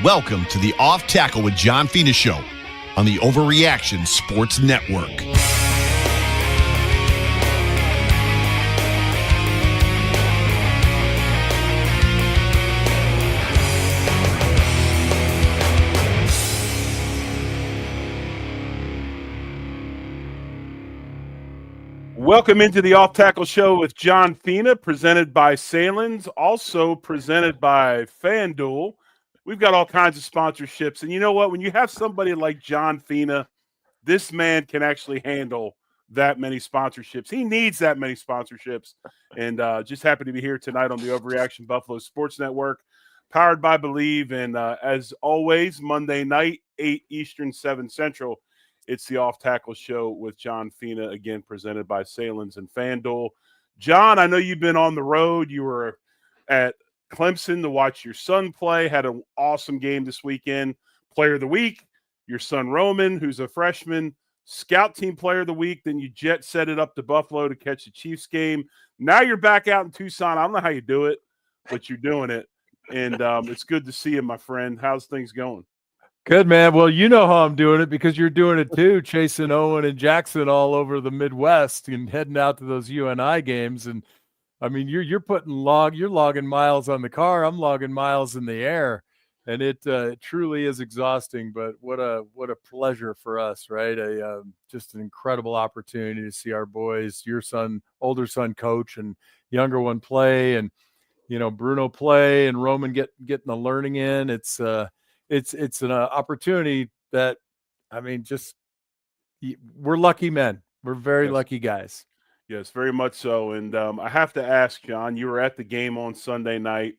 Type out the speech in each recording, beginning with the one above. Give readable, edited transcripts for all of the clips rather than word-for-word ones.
Welcome to the Off Tackle with John Fina Show on the Overreaction Sports Network. Welcome into the Off Tackle Show with John Fina, presented by Salins, also presented by FanDuel. We've got all kinds of sponsorships. And you know what? When you have somebody like John Fina, this man can actually handle that many sponsorships. He needs that many sponsorships. And just happy to be here tonight on the Overreaction Buffalo Sports Network, powered by Believe. And as always, Monday night, 8 Eastern, 7 Central, it's the Off Tackle Show with John Fina, again, presented by Salins and FanDuel. John, I know you've been on the road. You were at Clemson to watch your son play, had an awesome game this weekend. Player of the week, your son Roman, who's a freshman, scout team player of the week. Then you jet set it up to Buffalo to catch the Chiefs game. Now you're back out in Tucson. I don't know how you do it, but you're doing it. And it's good to see you, my friend. How's things going? Good, man. Well, you know how I'm doing it because you're doing it too, chasing Owen and Jackson all over the Midwest and heading out to those UNI games. And I mean, you're logging miles on the car. I'm logging miles in the air, and it truly is exhausting. But what a pleasure for us, right? Just an incredible opportunity to see our boys, your son, older son, coach, and younger one play, and Bruno play, and Roman getting the learning in. It's an opportunity that, I mean, just we're lucky men. We're very lucky guys. Yes, very much so. And I have to ask, John, you were at the game on Sunday night.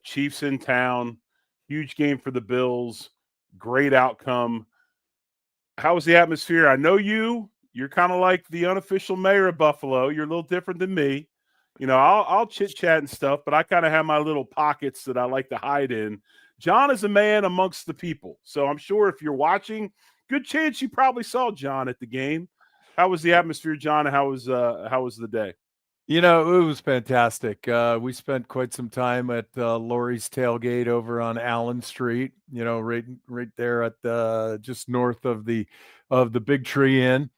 Chiefs in town, huge game for the Bills, great outcome. How was the atmosphere? I know you're kind of like the unofficial mayor of Buffalo. You're a little different than me. I'll chit-chat and stuff, but I kind of have my little pockets that I like to hide in. John is a man amongst the people. So I'm sure if you're watching, good chance you probably saw John at the game. How was the atmosphere, John? How was the day? It was fantastic. We spent quite some time at Lori's Tailgate over on Allen Street, right there at just north of the Big Tree Inn.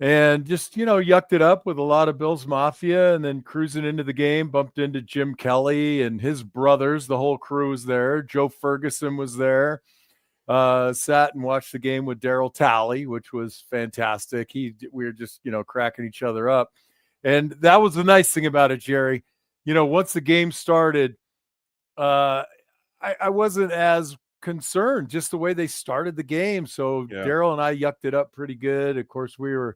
And just, yucked it up with a lot of Bills Mafia, and then cruising into the game, bumped into Jim Kelly and his brothers. The whole crew was there. Joe Ferguson was there. Sat and watched the game with Daryl Talley, which was fantastic. We were just, cracking each other up. And that was the nice thing about it, Jerry. Once the game started, I wasn't as concerned, just the way they started the game. So yeah. Daryl and I yucked it up pretty good. Of course, we were,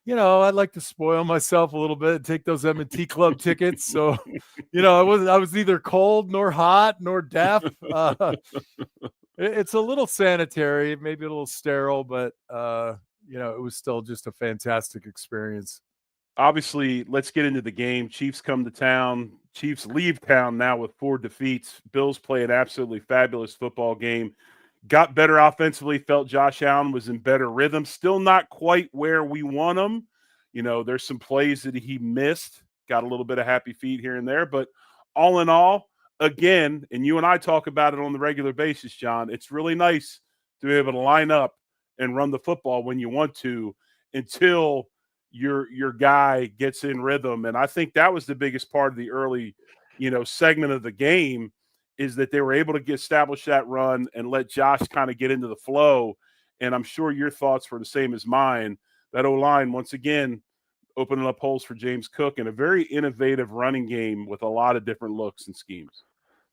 I'd like to spoil myself a little bit and take those M&T Club tickets. So, I was neither cold nor hot nor deaf. It's a little sanitary, maybe a little sterile, but it was still just a fantastic experience. Obviously, let's get into the game. Chiefs come to town. Chiefs leave town now with 4 defeats. Bills play an absolutely fabulous football game. Got better offensively, felt Josh Allen was in better rhythm. Still not quite where we want him. There's some plays that he missed. Got a little bit of happy feet here and there. But all in all, again, and you and I talk about it on the regular basis, John, it's really nice to be able to line up and run the football when you want to until your guy gets in rhythm. And I think that was the biggest part of the early, segment of the game, is that they were able to establish that run and let Josh kind of get into the flow. And I'm sure your thoughts were the same as mine. That O-line, once again, opening up holes for James Cook, and a very innovative running game with a lot of different looks and schemes.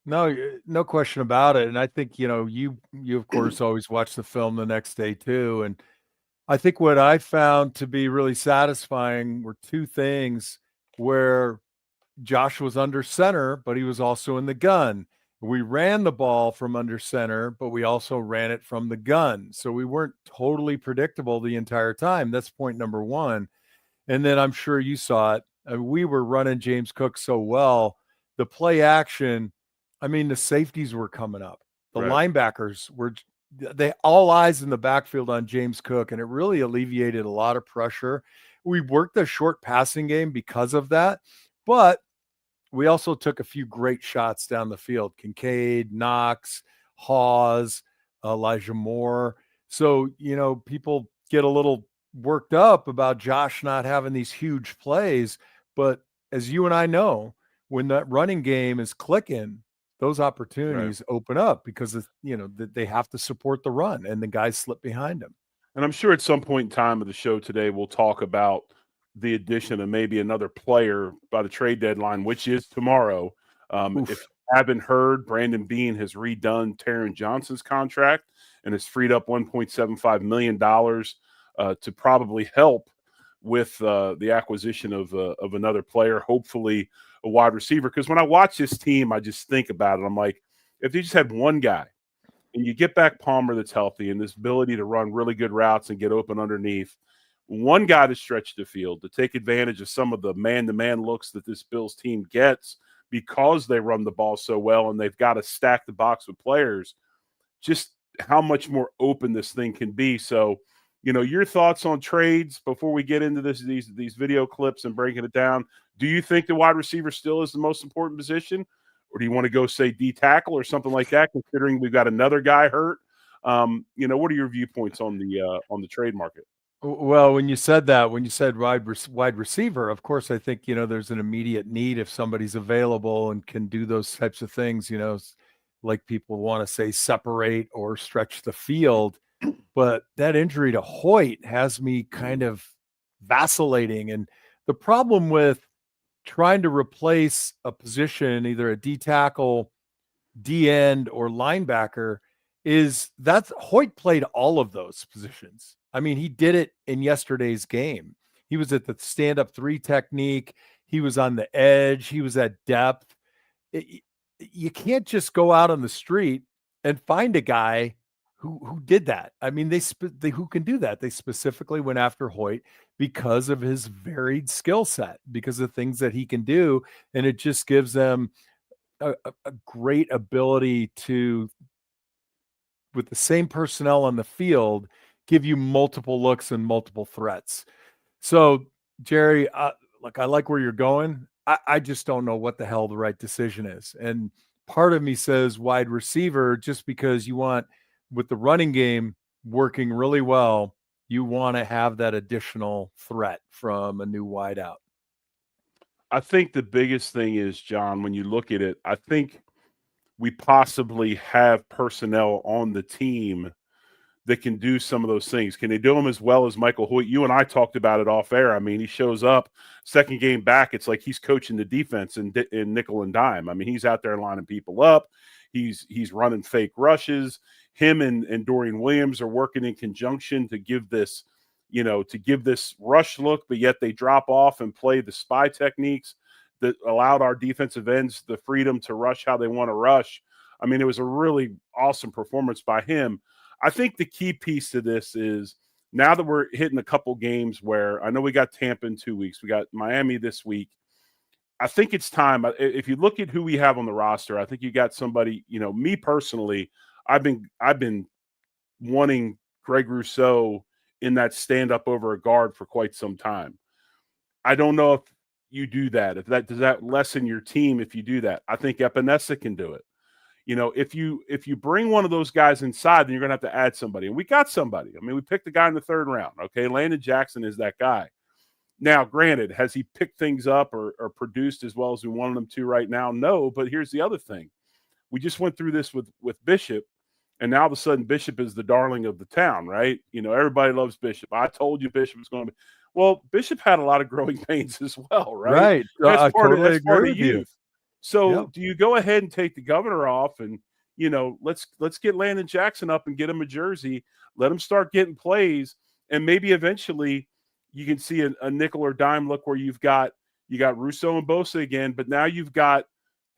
No question about it. And I think, you of course always watch the film the next day too. And I think what I found to be really satisfying were 2 things where Josh was under center, but he was also in the gun. We ran the ball from under center, but we also ran it from the gun. So we weren't totally predictable the entire time. That's point number 1. And then I'm sure you saw it. We were running James Cook so well. The play action, the safeties were coming up. The linebackers were all eyes in the backfield on James Cook, and it really alleviated a lot of pressure. We worked the short passing game because of that, but we also took a few great shots down the field. Kincaid, Knox, Hawes, Elijah Moore. So, people get a little worked up about Josh not having these huge plays. But as you and I know, when that running game is clicking, those opportunities open up because they have to support the run and the guys slip behind them. And I'm sure at some point in time of the show today, we'll talk about the addition of maybe another player by the trade deadline, which is tomorrow. If you haven't heard, Brandon Beane has redone Taron Johnson's contract and has freed up $1.75 million to probably help with the acquisition of another player, hopefully a wide receiver. Because when I watch this team, I just think about it. I'm like, if they just had one guy, and you get back Palmer that's healthy and this ability to run really good routes and get open underneath, one guy to stretch the field, to take advantage of some of the man-to-man looks that this Bills team gets because they run the ball so well and they've got to stack the box with players, just how much more open this thing can be. So, your thoughts on trades before we get into these video clips and breaking it down. Do you think the wide receiver still is the most important position? Or do you want to go say D tackle or something like that, considering we've got another guy hurt? What are your viewpoints on the trade market? Well, when you said wide receiver, of course, I think, there's an immediate need if somebody's available and can do those types of things, like people want to say separate or stretch the field. But that injury to Hoyt has me kind of vacillating. And the problem with trying to replace a position, either a D tackle, D end, or linebacker, is that Hoyt played all of those positions. I mean, he did it in yesterday's game. He was at the stand-up 3 technique. He was on the edge. He was at depth. You can't just go out on the street and find a guy who did that. I mean, they who can do that. They specifically went after Hoyt because of his varied skill set, because of things that he can do. And it just gives them a great ability to, with the same personnel on the field, give you multiple looks and multiple threats. So, Jerry, look, I like where you're going. I just don't know what the hell the right decision is. And part of me says wide receiver, just because you want, with the running game working really well, you want to have that additional threat from a new wideout. I think the biggest thing is, John, when you look at it, I think we possibly have personnel on the team that can do some of those things. Can they do them as well as Michael Hoyt? You and I talked about it off air. I mean, he shows up second game back. It's like he's coaching the defense in nickel and dime. I mean, he's out there lining people up. He's running fake rushes. Him and Dorian Williams are working in conjunction to give this, rush look, but yet they drop off and play the spy techniques that allowed our defensive ends the freedom to rush how they want to rush. I mean, it was a really awesome performance by him. I think the key piece to this is, now that we're hitting a couple games where I know we got Tampa in 2 weeks, we got Miami this week, I think it's time. If you look at who we have on the roster, I think you got somebody, me personally, I've been wanting Greg Rousseau in that stand up over a guard for quite some time. I don't know if you do that. Does that lessen your team if you do that? I think Epinesa can do it. If you bring one of those guys inside, then you're going to have to add somebody. And we got somebody. I mean, we picked a guy in the 3rd round. Okay, Landon Jackson is that guy. Now, granted, has he picked things up or produced as well as we wanted him to right now? No, but here's the other thing. We just went through this with Bishop, and now all of a sudden Bishop is the darling of the town, right? Everybody loves Bishop. I told you Bishop was going to be. Well, Bishop had a lot of growing pains as well, right? Right. That's part totally of youth. with you. So do you go ahead and take the governor off and, let's get Landon Jackson up and get him a jersey, let him start getting plays, and maybe eventually you can see a nickel or dime look where you got Rousseau and Bosa again, but now you've got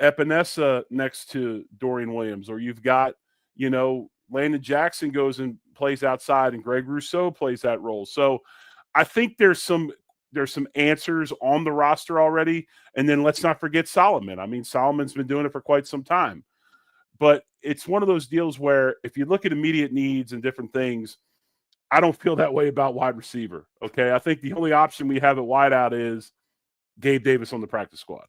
Epinesa next to Dorian Williams, or you've got, Landon Jackson goes and plays outside and Greg Rousseau plays that role. So I think there's some answers on the roster already. And then let's not forget Solomon. I mean, Solomon's been doing it for quite some time. But it's one of those deals where if you look at immediate needs and different things, I don't feel that way about wide receiver. Okay. I think the only option we have at wideout is Gabe Davis on the practice squad.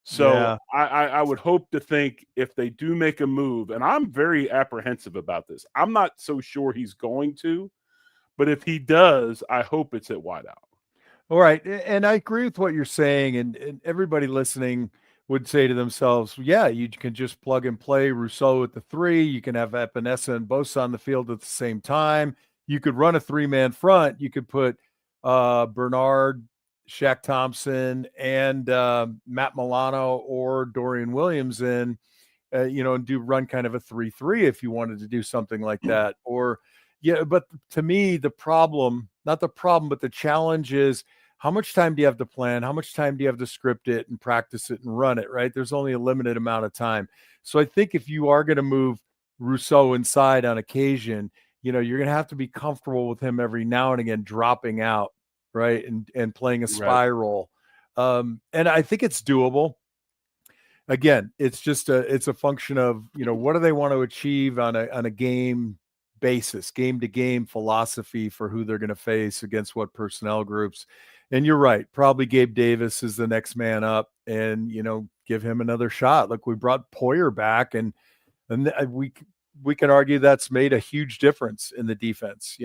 So Yeah. I would hope to think if they do make a move, and I'm very apprehensive about this. I'm not so sure he's going to, but if he does, I hope it's at wideout. All right. And I agree with what you're saying. And everybody listening would say to themselves, yeah, you can just plug and play Rousseau at the 3. You can have Epinesa and Bosa on the field at the same time. You could run a 3-man front. You could put Bernard, Shaq Thompson, and Matt Milano or Dorian Williams in, and run kind of a 3-3 if you wanted to do something like that. Or, yeah, but to me, not the problem, but the challenge is, how much time do you have to plan? How much time do you have to script it and practice it and run it, right? There's only a limited amount of time. So I think if you are going to move Rousseau inside on occasion, you're going to have to be comfortable with him every now and again dropping out, right? And playing a spy role. And I think it's doable. Again, it's a function of, what do they want to achieve on a game basis, game to game philosophy for who they're going to face against what personnel groups. And you're right. Probably Gabe Davis is the next man up, and, give him another shot. Look, we brought Poyer back, and we can argue that's made a huge difference in the defense,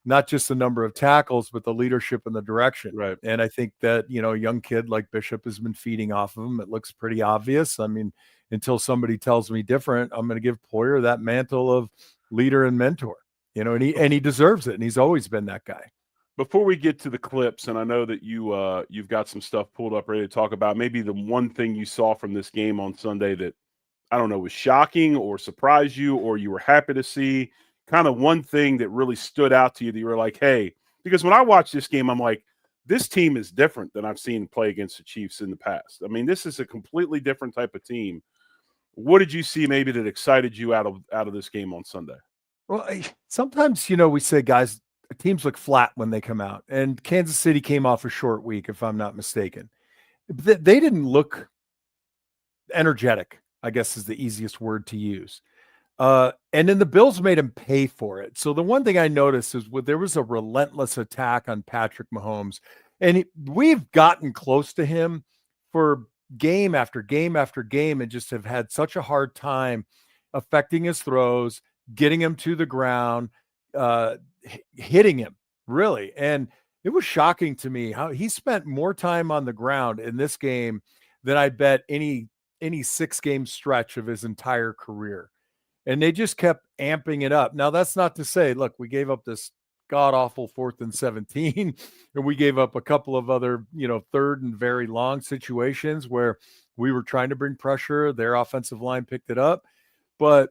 not just the number of tackles, but the leadership and the direction. Right. And I think that, a young kid like Bishop has been feeding off of him. It looks pretty obvious. I mean, until somebody tells me different, I'm going to give Poyer that mantle of leader and mentor, and he deserves it. And he's always been that guy. Before we get to the clips, and I know that you've got some stuff pulled up ready to talk about, maybe the one thing you saw from this game on Sunday that, I don't know, was shocking or surprised you, or you were happy to see, kind of one thing that really stood out to you that you were like, hey, because when I watched this game, I'm like, this team is different than I've seen play against the Chiefs in the past. I mean, this is a completely different type of team. What did you see maybe that excited you out of this game on Sunday? Well, sometimes, we say, guys, teams look flat when they come out, and Kansas City came off a short week, if I'm not mistaken. They didn't look energetic, I guess is the easiest word to use. And then the Bills made him pay for it. So the one thing I noticed is there was a relentless attack on Patrick Mahomes, and we've gotten close to him for game after game after game and just have had such a hard time affecting his throws, getting him to the ground, hitting him, really. And it was shocking to me how he spent more time on the ground in this game than I bet any 6-game stretch of his entire career. And they just kept amping it up. Now, that's not to say, look, we gave up this god-awful 4th and 17, and we gave up a couple of other, 3rd and very long situations where we were trying to bring pressure. Their offensive line picked it up. But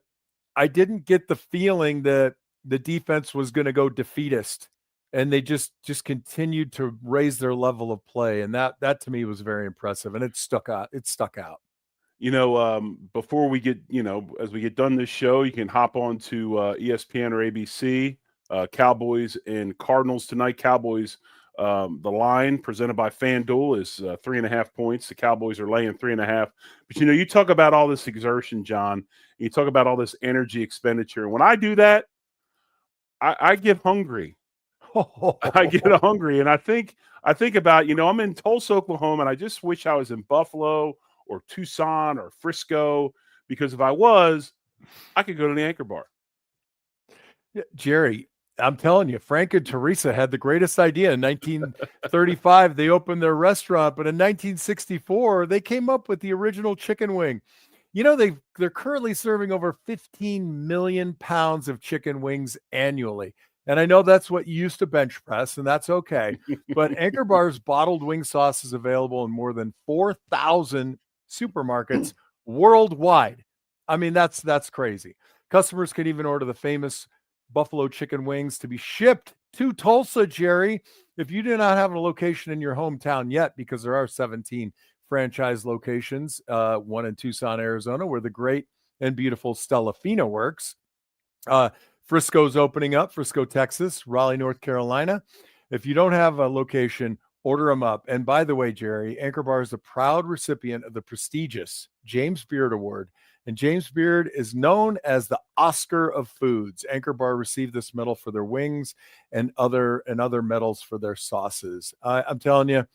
I didn't get the feeling that the defense was going to go defeatist, and they just continued to raise their level of play. And that to me was very impressive, and it stuck out. Before we get, as we get done this show, you can hop on to ESPN or ABC, Cowboys and Cardinals tonight. Cowboys, the line presented by FanDuel is 3.5 points. The Cowboys are laying 3.5. But, you talk about all this exertion, John. You talk about all this energy expenditure. When I do that, I get hungry. I get hungry. And I think about, I'm in Tulsa, Oklahoma, and I just wish I was in Buffalo or Tucson or Frisco, because if I was, I could go to the Anchor Bar. Yeah, Jerry, I'm telling you, Frank and Teresa had the greatest idea. In 1935, they opened their restaurant, but in 1964, they came up with the original chicken wing. They're currently serving over 15 million pounds of chicken wings annually. And I know that's what you used to bench press, and that's okay. But Anchor Bar's bottled wing sauce is available in more than 4,000 supermarkets worldwide. I mean, that's crazy. Customers can even order the famous buffalo chicken wings to be shipped to Tulsa, Jerry, if you do not have a location in your hometown yet, because there are 17 franchise locations, one in Tucson, Arizona, where the great and beautiful Stella Fina works. Frisco's opening up, Frisco, Texas, Raleigh, North Carolina. If you don't have a location, order them up. And by the way, Jerry, Anchor Bar is a proud recipient of the prestigious James Beard Award. And James Beard is known as the Oscar of foods. Anchor Bar received this medal for their wings and other medals for their sauces. I'm telling you,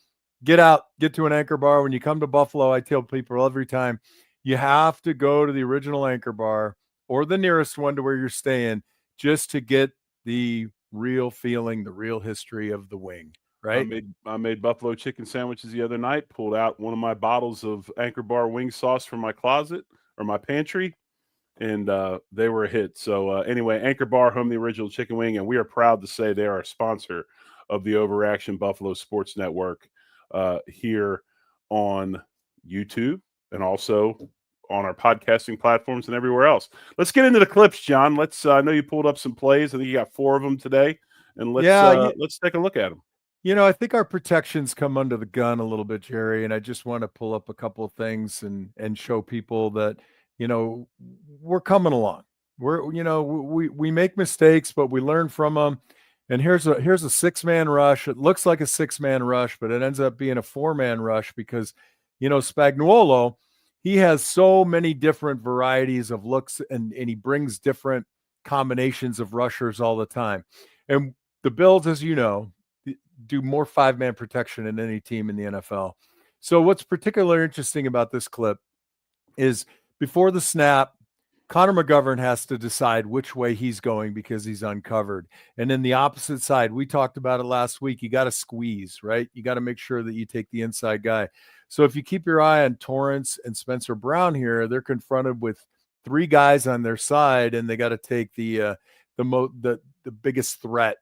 get out, get to an Anchor Bar. When you come to Buffalo, I tell people every time, you have to go to the original Anchor Bar or the nearest one to where you're staying just to get the real feeling, the real history of the wing, right? I made buffalo chicken sandwiches the other night, pulled out one of my bottles of Anchor Bar wing sauce from my closet or my pantry, and they were a hit. So anyway, Anchor Bar, home of the original chicken wing, and we are proud to say they are a sponsor of the Overreaction Buffalo Sports Network here on YouTube and also on our podcasting platforms and everywhere else. Let's get into the clips, John. Let's. I know you pulled up some plays. I think you got 4 of them today, and let's take a look at them. I think our protections come under the gun a little bit, Jerry, and I just want to pull up a couple of things and show people that, we're coming along. We make mistakes, but we learn from them. And here's a 6-man rush. It looks like a 6-man rush, but it ends up being a 4-man rush because, Spagnuolo, he has so many different varieties of looks and he brings different combinations of rushers all the time. And the Bills, as you know, do more 5-man protection than any team in the NFL. So what's particularly interesting about this clip is before the snap, Connor McGovern has to decide which way he's going because he's uncovered. And then the opposite side, we talked about it last week, you got to squeeze, right? You got to make sure that you take the inside guy. So if you keep your eye on Torrance and Spencer Brown here, they're confronted with 3 guys on their side, and they got to take the biggest threat.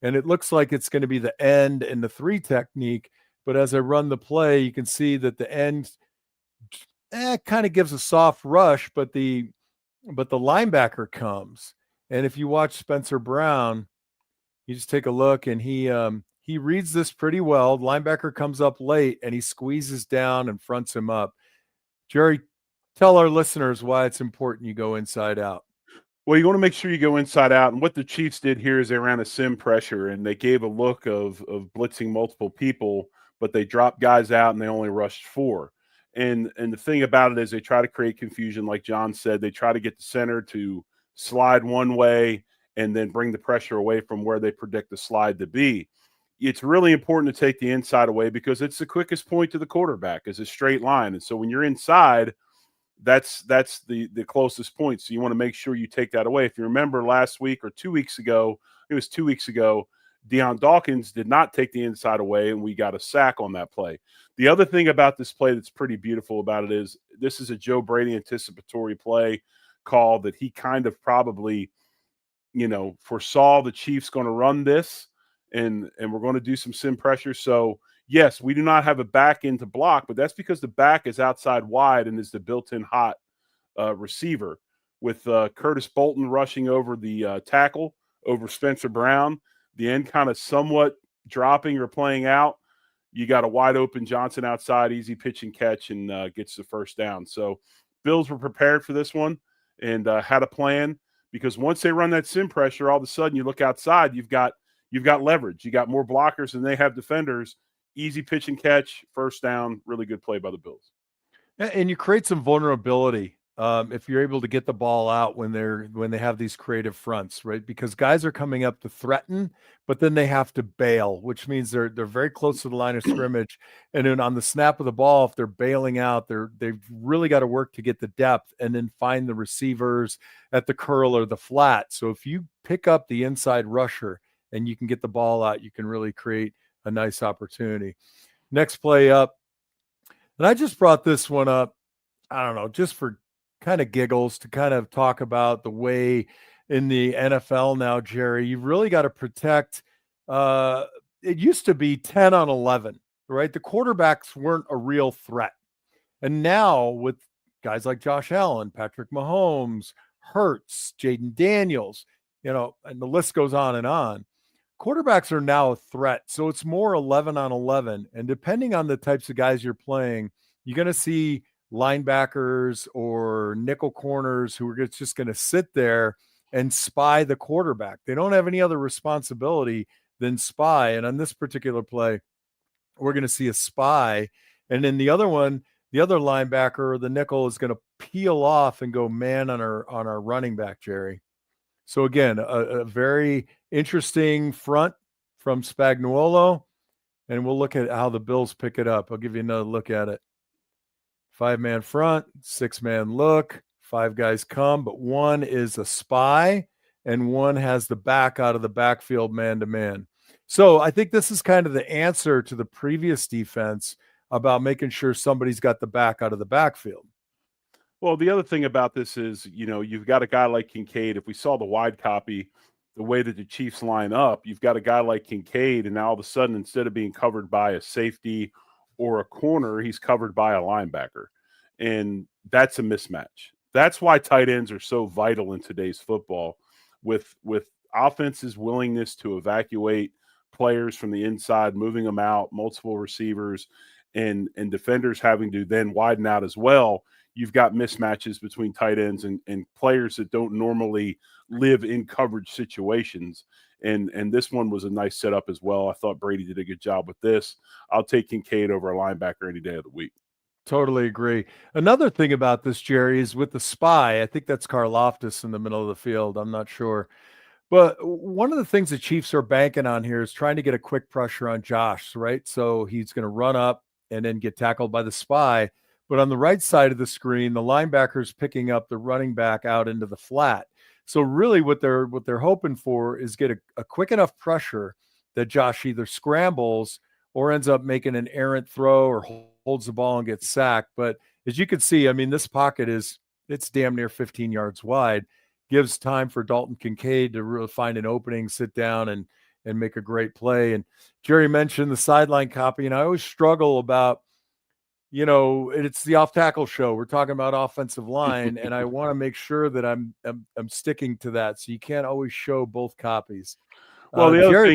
And it looks like it's going to be the end and the 3 technique. But as I run the play, you can see that the end kind of gives a soft rush, but the linebacker comes. And if you watch Spencer Brown, you just take a look and he reads this pretty well. The linebacker comes up late and he squeezes down and fronts him up. Jerry, tell our listeners why it's important you go inside out. Well, you want to make sure you go inside out. And what the Chiefs did here is they ran a sim pressure and they gave a look of blitzing multiple people, but they dropped guys out and they only rushed 4. And the thing about it is they try to create confusion. Like John said, they try to get the center to slide one way and then bring the pressure away from where they predict the slide to be. It's really important to take the inside away because it's the quickest point to the quarterback is a straight line. And so when you're inside, that's the closest point. So you want to make sure you take that away. If you remember last week or 2 weeks ago, it was 2 weeks ago, Deion Dawkins did not take the inside away, and we got a sack on that play. The other thing about this play that's pretty beautiful about it is this is a Joe Brady anticipatory play call that he kind of probably, foresaw the Chiefs going to run this, and we're going to do some sim pressure. So, yes, we do not have a back end to block, but that's because the back is outside wide and is the built-in hot receiver with Curtis Bolton rushing over the tackle over Spencer Brown. The end kind of somewhat dropping or playing out. You got a wide open Johnson outside, easy pitch and catch, and gets the first down. So Bills were prepared for this one and had a plan because once they run that sim pressure, all of a sudden you look outside, you've got leverage. You got more blockers than they have defenders. Easy pitch and catch, first down, really good play by the Bills. And you create some vulnerability if you're able to get the ball out when they have these creative fronts, right? Because guys are coming up to threaten, but then they have to bail, which means they're very close to the line of scrimmage. And then on the snap of the ball, if they're bailing out, they've really got to work to get the depth and then find the receivers at the curl or the flat. So if you pick up the inside rusher and you can get the ball out, you can really create a nice opportunity. Next play up. And I just brought this one up, I don't know, just for kind of giggles to kind of talk about the way in the NFL now, Jerry, you've really got to protect. It used to be 10 on 11, right? The quarterbacks weren't a real threat. And now with guys like Josh Allen, Patrick Mahomes, Hurts, Jaden Daniels, and the list goes on and on. Quarterbacks are now a threat. So it's more 11 on 11. And depending on the types of guys you're playing, you're going to see linebackers or nickel corners who are just going to sit there and spy the quarterback. They don't have any other responsibility than spy. And on this particular play, we're going to see a spy. And then the other one, the other linebacker or the nickel is going to peel off and go man on our running back, Jerry. So again, a very interesting front from Spagnuolo. and we'll look at how the Bills pick it up. I'll give you another look at it. 5-man front, 6-man look, 5 guys come, but one is a spy and one has the back out of the backfield man-to-man. So I think this is kind of the answer to the previous defense about making sure somebody's got the back out of the backfield. Well, the other thing about this is, you've got a guy like Kincaid. If we saw the wide copy, the way that the Chiefs line up, you've got a guy like Kincaid, and now all of a sudden, instead of being covered by a safety or a corner, he's covered by a linebacker. And that's a mismatch. That's why tight ends are so vital in today's football, with offenses' willingness to evacuate players from the inside, moving them out, multiple receivers, and defenders having to then widen out as well. You've got mismatches between tight ends and players that don't normally live in coverage situations. And this one was a nice setup as well. I thought Brady did a good job with this. I'll take Kincaid over a linebacker any day of the week. Totally agree. Another thing about this, Jerry, is with the spy. I think that's Karlaftis in the middle of the field. I'm not sure. But one of the things the Chiefs are banking on here is trying to get a quick pressure on Josh, right? So he's going to run up and then get tackled by the spy. But on the right side of the screen, the linebacker's picking up the running back out into the flat. So really what they're hoping for is get a quick enough pressure that Josh either scrambles or ends up making an errant throw or holds the ball and gets sacked. But as you can see, I mean, this pocket it's damn near 15 yards wide. Gives time for Dalton Kincaid to really find an opening, sit down, and make a great play. And Jerry mentioned the sideline copy, and I always struggle about, it's the off-tackle show. We're talking about offensive line, and I want to make sure that I'm sticking to that. So you can't always show both copies. Well, the other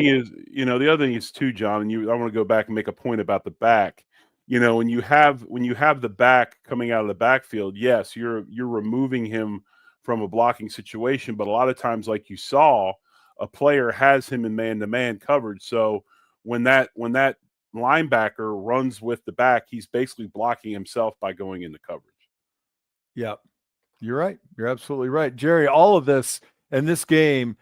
thing is too, John, and I want to go back and make a point about the back. When you have the back coming out of the backfield, yes, you're removing him from a blocking situation, but a lot of times, like you saw, a player has him in man-to-man coverage. So when that linebacker runs with the back, he's basically blocking himself by going into coverage. Yeah, you're right. You're absolutely right, Jerry. All of this and this game,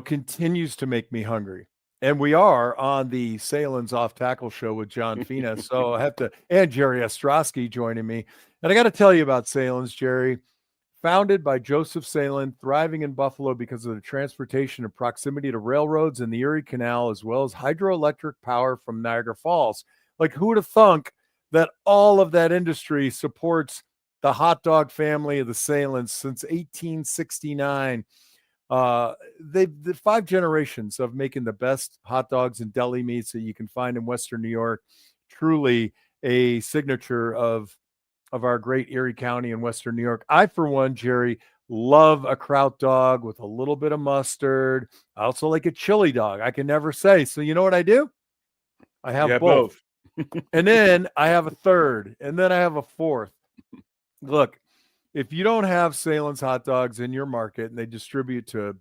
continues to make me hungry. And we are on the Salins Off Tackle Show with John Fina. So I have to, and Jerry Ostrowski joining me. And I got to tell you about Salins, Jerry. Founded by Joseph Sahlen, thriving in Buffalo because of the transportation and proximity to railroads and the Erie Canal, as well as hydroelectric power from Niagara Falls. Like, who would have thunk that all of that industry supports the hot dog family of the Salins since 1869? The 5 generations of making the best hot dogs and deli meats that you can find in Western New York. Truly a signature of our great Erie County in Western New York. I, for one, Jerry, love a kraut dog with a little bit of mustard. I also like a chili dog. I can never say. So you know what I do? I have both. And then I have a third. And then I have a fourth. Look, if you don't have Salen's hot dogs in your market, and they distribute to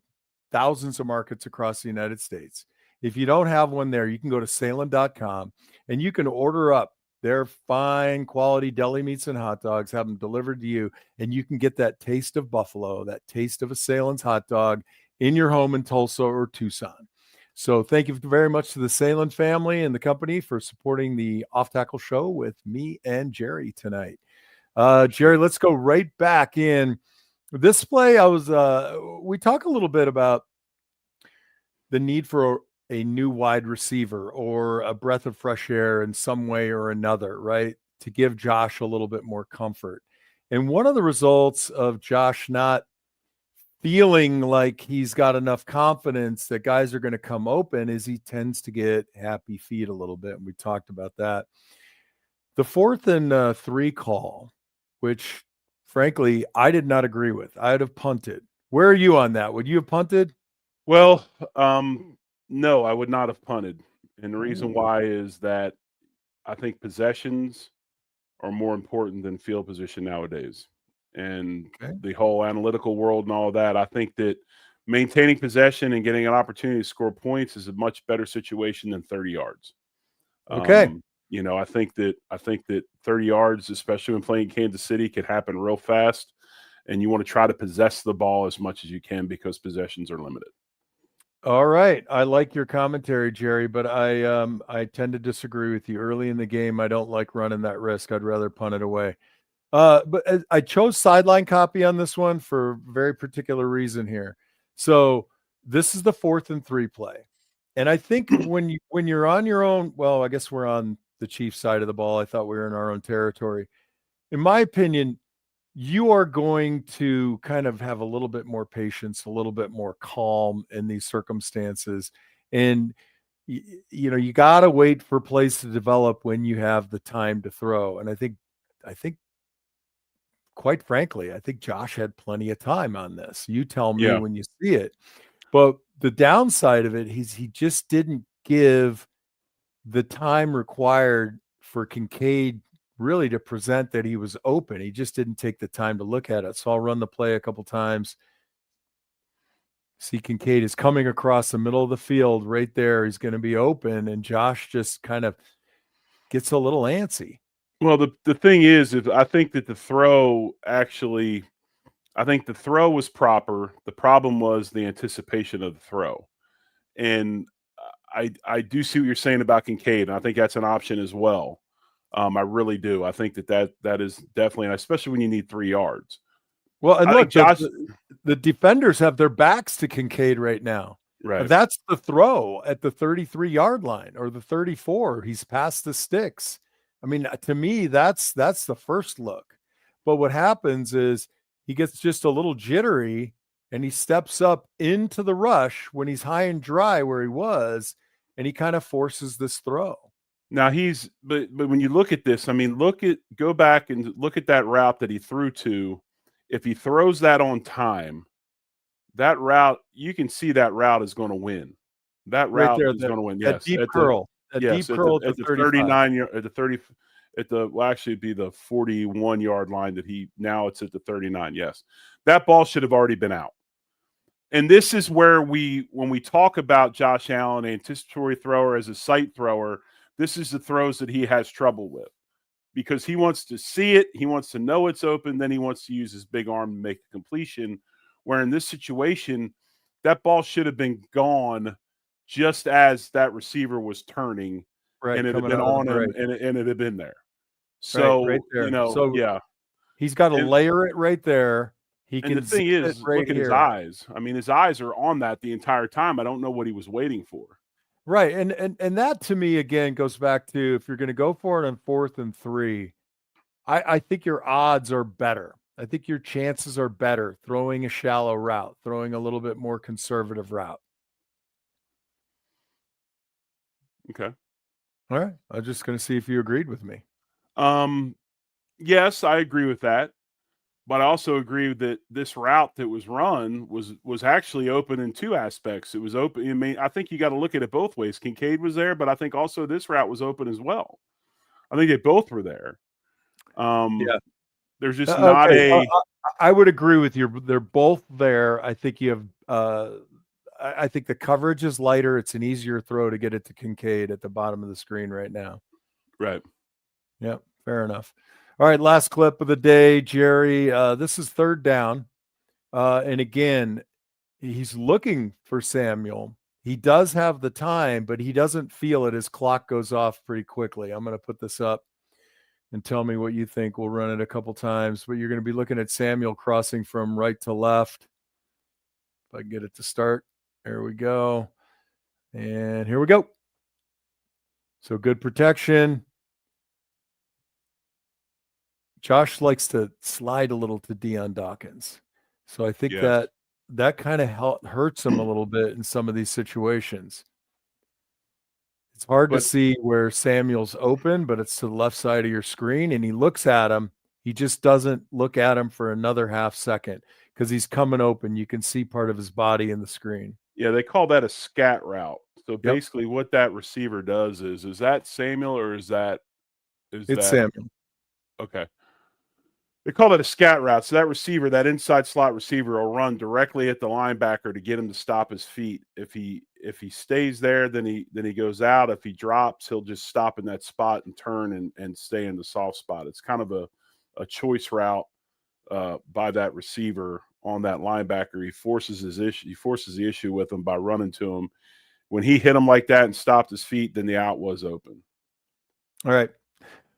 thousands of markets across the United States, if you don't have one there, you can go to Sahlen.com and you can order up their fine quality deli meats and hot dogs, have them delivered to you, and you can get that taste of Buffalo, that taste of a Salen's hot dog in your home in Tulsa or Tucson. So thank you very much to the Sahlen family and the company for supporting the Off Tackle Show with me and Jerry tonight. Jerry, let's go right back in. This play, we talk a little bit about the need for a new wide receiver or a breath of fresh air in some way or another, right? To give Josh a little bit more comfort. And one of the results of Josh not feeling like he's got enough confidence that guys are going to come open is he tends to get happy feet a little bit. And we talked about that. The 4th and 3 call, which frankly, I did not agree with. I'd have punted. Where are you on that? Would you have punted? Well, no, I would not have punted. And the reason why is that I think possessions are more important than field position nowadays. And the whole analytical world and all of that, I think that maintaining possession and getting an opportunity to score points is a much better situation than 30 yards. Okay. I think that 30 yards, especially when playing Kansas City, could happen real fast. And you want to try to possess the ball as much as you can because possessions are limited. All right. I like your commentary, Jerry, but I tend to disagree with you. Early in the game, I don't like running that risk. I'd rather punt it away. But I chose sideline copy on this one for a very particular reason here. So this is the 4th and 3 play. And I think when you're on your own, well, I guess we're on the Chiefs side of the ball. I thought we were in our own territory. In my opinion, you are going to kind of have a little bit more patience, a little bit more calm in these circumstances. And you got to wait for plays to develop when you have the time to throw. And I think quite frankly, I think Josh had plenty of time on this. You tell me when you see it. But the downside of it, he just didn't give the time required for Kincaid really to present that he was open. He just didn't take the time to look at it. So I'll run the play a couple times. See, Kincaid is coming across the middle of the field right there. He's going to be open, and Josh just kind of gets a little antsy. Well, the thing is I think that the throw was proper. The problem was the anticipation of the throw. And I do see what you're saying about Kincaid, and I think that's an option as well. I really do. I think that is definitely, and especially when you need 3 yards. Well, and I look, Josh, the defenders have their backs to Kincaid right now. Right. That's the throw at the 33-yard line or the 34. He's past the sticks. I mean, to me, that's the first look. But what happens is he gets just a little jittery and he steps up into the rush when he's high and dry where he was, and he kind of forces this throw. Now but when you look at this, I mean, go back and look at that route that he threw to. If he throws that on time, that route, you can see that route is going to win. That route is going to win. Yes, deep curl. Deep curl at the 39 at the 30 actually it'd be the 41-yard line now it's at the 39. Yes. That ball should have already been out. And this is where when we talk about Josh Allen, anticipatory thrower as a sight thrower, this is the throws that he has trouble with because he wants to see it. He wants to know it's open. Then he wants to use his big arm to make the completion. Where in this situation, that ball should have been gone just as that receiver was turning, right, and it had been on him, and it had been there. So, right there. Yeah. He's got to layer it right there. And the thing is, look at his eyes. I mean, his eyes are on that the entire time. I don't know what he was waiting for. Right. And that to me, again, goes back to if you're going to go for it on 4th and 3, I think your odds are better. I think your chances are better throwing a shallow route, throwing a little bit more conservative route. Okay. All right. I'm just going to see if you agreed with me. Yes, I agree with that. But I also agree that this route that was run was actually open in 2 aspects. It was open. I mean, I think you got to look at it both ways. Kincaid was there, but I think also this route was open as well. I think they both were there. Yeah. There's just not I would agree with you. They're both there. I think you have I think the coverage is lighter. It's an easier throw to get it to Kincaid at the bottom of the screen right now. Right. Yeah, fair enough. All right, last clip of the day, Jerry. This is 3rd down. And again, he's looking for Samuel. He does have the time, but he doesn't feel it. His clock goes off pretty quickly. I'm going to put this up and tell me what you think. We'll run it a couple times, but you're going to be looking at Samuel crossing from right to left. If I can get it to start. There we go. And here we go. So good protection. Josh likes to slide a little to Deion Dawkins. So I think that kind of hurts him a little bit in some of these situations. It's hard to see where Samuel's open, but it's to the left side of your screen, and he looks at him. He just doesn't look at him for another half second because he's coming open. You can see part of his body in the screen. Yeah, they call that a scat route. So basically what that receiver does is that Samuel or is that Samuel. Okay. They call it a scat route. So that receiver, that inside slot receiver, will run directly at the linebacker to get him to stop his feet. If he stays there, then he goes out. If he drops, he'll just stop in that spot and turn and stay in the soft spot. It's kind of a choice route by that receiver on that linebacker. He forces the issue with him by running to him. When he hit him like that and stopped his feet, then the out was open. All right.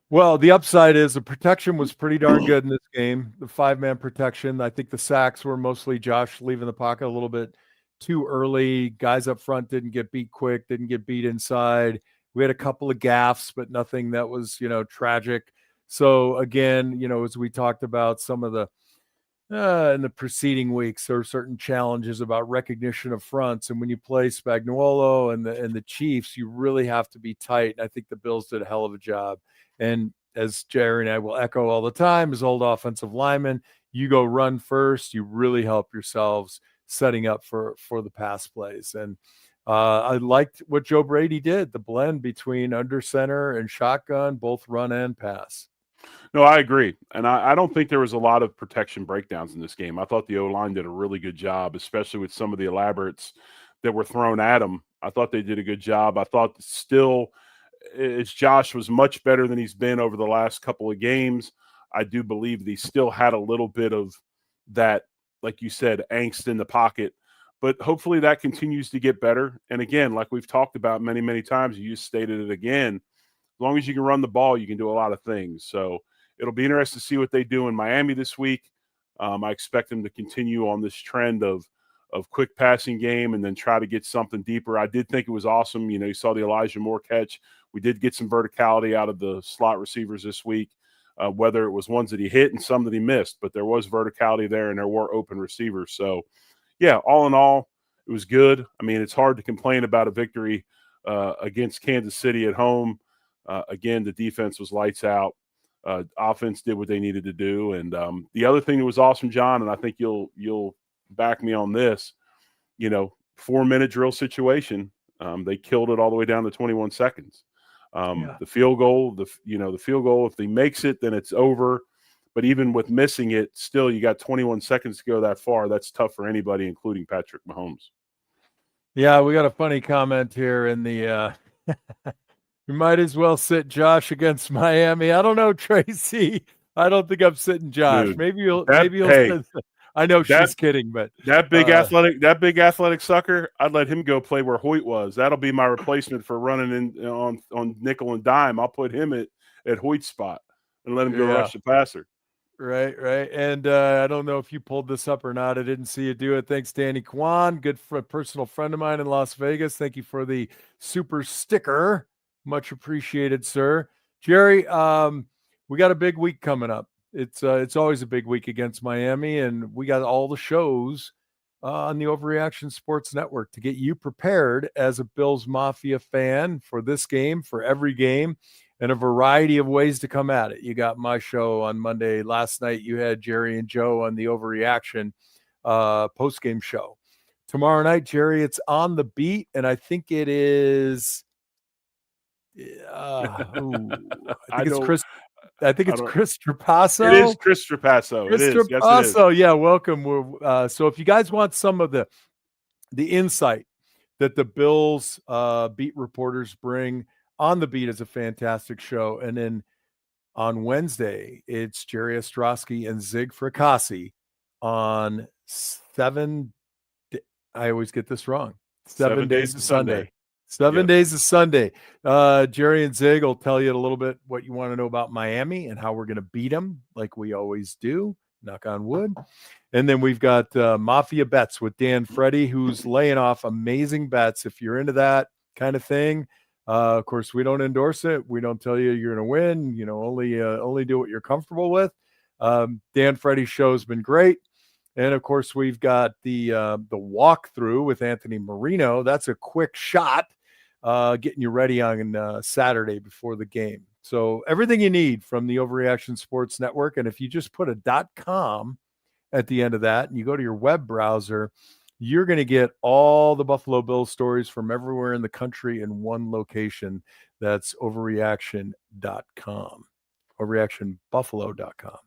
Well, the upside is the protection was pretty darn good in this game. The 5-man protection. I think the sacks were mostly Josh leaving the pocket a little bit too early. Guys up front didn't get beat quick, didn't get beat inside. We had a couple of gaffes, but nothing that was, tragic. So again, as we talked about some of the in the preceding weeks, there are certain challenges about recognition of fronts. And when you play Spagnuolo and the Chiefs, you really have to be tight. And I think the Bills did a hell of a job. And as Jerry and I will echo all the time, as old offensive linemen, you go run first. You really help yourselves setting up for the pass plays. And I liked what Joe Brady did, the blend between under center and shotgun, both run and pass. No, I agree. And I don't think there was a lot of protection breakdowns in this game. I thought the O-line did a really good job, especially with some of the elaborates that were thrown at them. I thought they did a good job. I thought still, as Josh was much better than he's been over the last couple of games, I do believe that he still had a little bit of that, like you said, angst in the pocket. But hopefully that continues to get better. And again, like we've talked about many, many times, you just stated it again, as long as you can run the ball, you can do a lot of things. So it'll be interesting to see what they do in Miami this week. I expect them to continue on this trend of quick passing game and then try to get something deeper. I did think it was awesome. You saw the Elijah Moore catch. We did get some verticality out of the slot receivers this week, whether it was ones that he hit and some that he missed, but there was verticality there and there were open receivers. So, yeah, all in all, it was good. I mean, it's hard to complain about a victory against Kansas City at home. Again, the defense was lights out. Offense did what they needed to do. And the other thing that was awesome, John, and I think you'll back me on this, 4-minute drill situation. They killed it all the way down to 21 seconds. The field goal, the field goal, if he makes it, then it's over. But even with missing it, still you got 21 seconds to go that far. That's tough for anybody, including Patrick Mahomes. Yeah, we got a funny comment here in the we might as well sit Josh against Miami. I don't know, Tracy. I don't think I'm sitting Josh. Dude, maybe you'll sit. I know she's kidding, but that big athletic sucker, I'd let him go play where Hoyt was. That'll be my replacement for running in on nickel and dime. I'll put him at Hoyt's spot and let him go rush the passer. Right. And I don't know if you pulled this up or not. I didn't see you do it. Thanks, Danny Kwan, personal friend of mine in Las Vegas. Thank you for the super sticker. Much appreciated, sir. Jerry, we got a big week coming up. It's always a big week against Miami, and we got all the shows on the Overreaction Sports Network to get you prepared as a Bills Mafia fan for this game, for every game, and a variety of ways to come at it. You got my show on Monday. Last night you had Jerry and Joe on the Overreaction post-game show. Tomorrow night, Jerry, it's On the Beat, and I think it is I think it's Chris Trapasso. It is Chris Trapasso. Chris Trapasso. Yes, it is. Yeah, welcome. So if you guys want some of the insight that the Bills beat reporters bring, On the Beat is a fantastic show. And then on Wednesday, it's Jerry Ostrowski and Zig Fracassi on I always get this wrong. 7 days of Sunday. 7 days of Sunday. Jerry and Zig will tell you a little bit what you want to know about Miami and how we're going to beat them like we always do. Knock on wood. And then we've got Mafia Bets with Dan Freddy, who's laying off amazing bets. If you're into that kind of thing, of course, we don't endorse it. We don't tell you you're going to win. Only do what you're comfortable with. Dan Freddy's show has been great. And, of course, we've got the walkthrough with Anthony Marino. That's a quick shot. Getting you ready on Saturday before the game. So everything you need from the Overreaction Sports Network. And if you just put a .com at the end of that and you go to your web browser, you're going to get all the Buffalo Bills stories from everywhere in the country in one location. That's overreaction.com, overreactionbuffalo.com.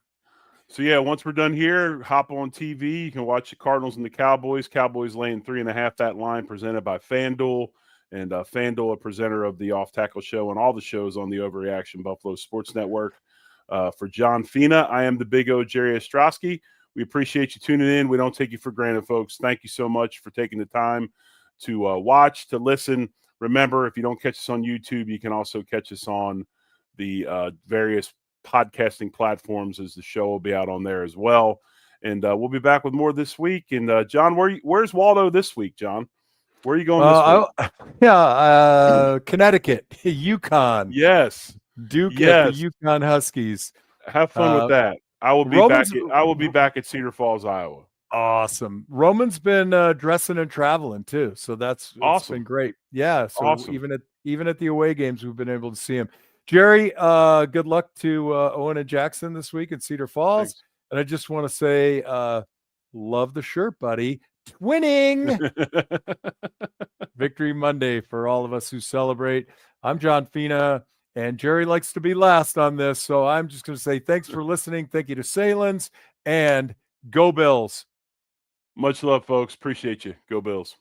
So, yeah, once we're done here, hop on TV. You can watch the Cardinals and the Cowboys. Cowboys laying 3.5, that line presented by FanDuel. And FanDuel, a presenter of the Off Tackle Show and all the shows on the Overreaction Buffalo Sports Network. For John Fina, I am the Big O, Jerry Ostrowski. We appreciate you tuning in. We don't take you for granted, folks. Thank you so much for taking the time to watch, to listen. Remember, if you don't catch us on YouTube, you can also catch us on the various podcasting platforms, as the show will be out on there as well. And we'll be back with more this week. And John, where's Waldo this week, John? Where are you going this week? Connecticut, Yukon. Yes. Duke at the Yukon Huskies. Have fun with that. I will be back at Cedar Falls, Iowa. Awesome. Roman's been dressing and traveling too, so that's awesome. Been great. Yeah. So awesome. even at the away games, we've been able to see him. Jerry, good luck to Owen and Jackson this week in Cedar Falls. Thanks. And I just want to say, love the shirt, buddy. Twinning. Victory Monday for all of us who celebrate. I'm John Fina, and Jerry likes to be last on this, so I'm just going to say thanks for listening. Thank you to Salins, and go Bills. Much love, folks. Appreciate you. Go Bills.